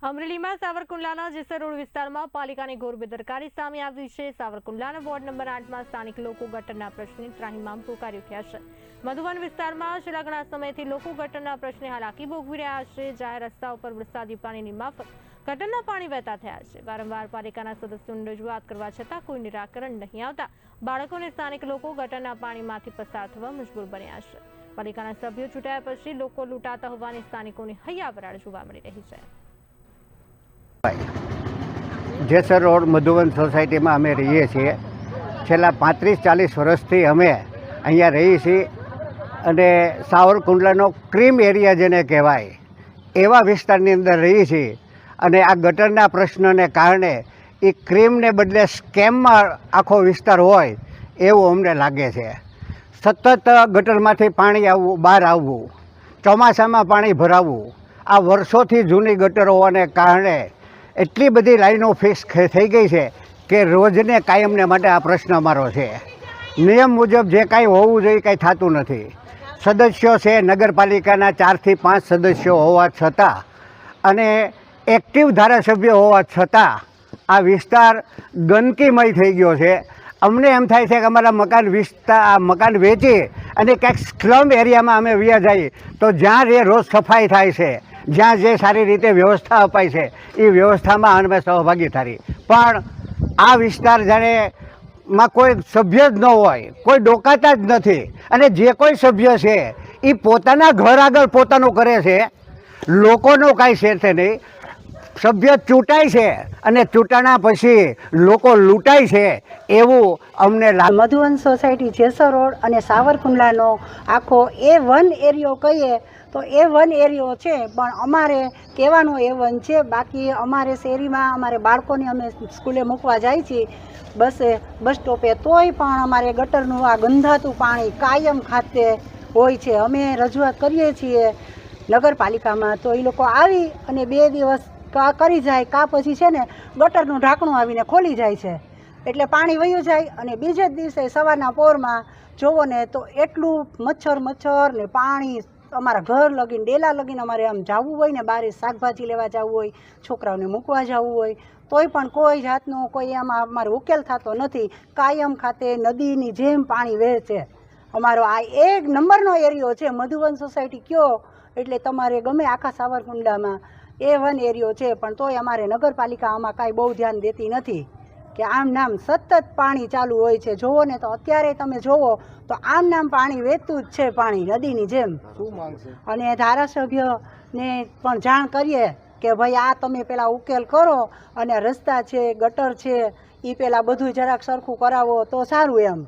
અમરેલીમાં સાવરકુંડલાના જેસર રોડ વિસ્તારમાં પાલિકાની ઘોર બેદરકારી સામે આવી છે। સાવરકુંડલાના વોર્ડ નંબર 8માં સ્થાનિક લોકો ગટરના પ્રશ્ને ત્રાહિમામ પોકારી ઉઠ્યા છે। મધુવન વિસ્તારમાં છેલ્લા ઘણા સમયથી લોકો ગટરના પ્રશ્ને હાલાકી ભોગવી રહ્યા છે। જાહેર રસ્તા ઉપર વરસાદી પાણીની માફક ગટરના પાણી વહેતા થયા છે। વારંવાર પાલિકાના સદસ્યોને રજૂઆત કરવા છતાં કોઈ નિરાકરણ નહીં આવતા બાળકોને સ્થાનિક લોકો ગટરના પાણીમાંથી પસાર થવા મજબૂર બન્યા છે। પાલિકાના સભ્યો ચૂંટાયા પછી લોકો લૂંટાતા હોવાની સ્થાનિકોની હૈયાવરાળ જોવા મળી રહી છે। જેસર રોડ મધુવન સોસાયટીમાં અમે રહીએ છીએ। છેલ્લા 35-40 વર્ષથી અમે અહીંયા રહીએ છીએ અને સાવરકુંડલાનો ક્રીમ એરિયા જેને કહેવાય એવા વિસ્તારની અંદર રહીએ છીએ અને આ ગટરના પ્રશ્નને કારણે એ ક્રીમને બદલે સ્કેમમાં આખો વિસ્તાર હોય એવું અમને લાગે છે। સતત ગટરમાંથી પાણી આવવું, બહાર આવવું, ચોમાસામાં પાણી ભરાવવું, આ વર્ષોથી જૂની ગટર હોવાને કારણે એટલી બધી લાઈનો ફિક્સ થઈ ગઈ છે કે રોજને કાયમને માટે આ પ્રશ્ન અમારો છે। નિયમ મુજબ જે કાંઈ હોવું જોઈએ કાંઈ થતું નથી। સદસ્યો છે નગરપાલિકાના 4 થી 5 સદસ્યો હોવા છતાં અને એક્ટિવ ધારાસભ્યો હોવા છતાં આ વિસ્તાર ગંદકીમય થઈ ગયો છે। અમને એમ થાય છે કે અમારા મકાન વેચી અને ક્યાંક સ્લમ એરિયામાં અમે વ્યા જઈએ તો જ્યાં રોજ સફાઈ થાય છે, જ્યાં જે સારી રીતે વ્યવસ્થા અપાય છે એ વ્યવસ્થામાં અમે સહભાગી થાય, પણ આ વિસ્તાર જાણે માં કોઈ સભ્ય જ ન હોય, કોઈ ડોકાતા જ નથી અને જે કોઈ સભ્ય છે એ પોતાના ઘર આગળ પોતાનું કરે છે, લોકોનો કાંઈ શેર છે નહીં। સભ્ય ચૂંટાય છે અને ચૂંટણા પછી લોકો લૂંટાય છે એવું અમને મધુવન સોસાયટી જેસર રોડ અને સાવરકુંડલાનો આખો A1 એરિયો કહીએ તો A1 એરિયો છે, પણ અમારે કહેવાનો A1 છે। બાકી અમારે શેરીમાં અમારે બાળકોને અમે સ્કૂલે મૂકવા જાય છીએ બસ સ્ટોપે, તોય પણ અમારે ગટરનું આ ગંધાતું પાણી કાયમ ખાતે હોય છે। અમે રજૂઆત કરીએ છીએ નગરપાલિકામાં તો એ લોકો આવી અને 2 દિવસ કરી જાય કા પછી છે ને ગટરનું ઢાંકણું આવીને ખોલી જાય છે, એટલે પાણી વયું જાય અને બીજે જ દિવસે સવારના પોરમાં જોવો ને તો એટલું મચ્છર ને પાણી અમારા ઘર લગીને ડેલા લગીને અમારે આમ જવું હોય ને, બહાર શાકભાજી લેવા જવું હોય, છોકરાઓને મૂકવા જવું હોય તોય પણ કોઈ જાતનો કોઈ આમાં અમારો ઉકેલ થતો નથી। કાયમ ખાતે નદીની જેમ પાણી વહે છે। અમારો આ 1 નંબરનો એરિયો છે મધુવન સોસાયટી કયો એટલે તમારે ગમે આખા સાવરકુંડલામાં A1 એરિયો છે, પણ તોય અમારે નગરપાલિકા આમાં કાંઈ બહુ ધ્યાન દેતી નથી કે આમ નામ સતત પાણી ચાલુ હોય છે। જોવો ને તો અત્યારે તમે જોવો તો આમ નામ પાણી વહેતું જ છે, પાણી નદીની જેમ। અને ધારાસભ્યને પણ જાણ કરીએ કે ભાઈ આ તમે પેલા ઉકેલ કરો અને રસ્તા છે, ગટર છે એ પેલા બધું જરાક સરખું કરાવો તો સારું એમ।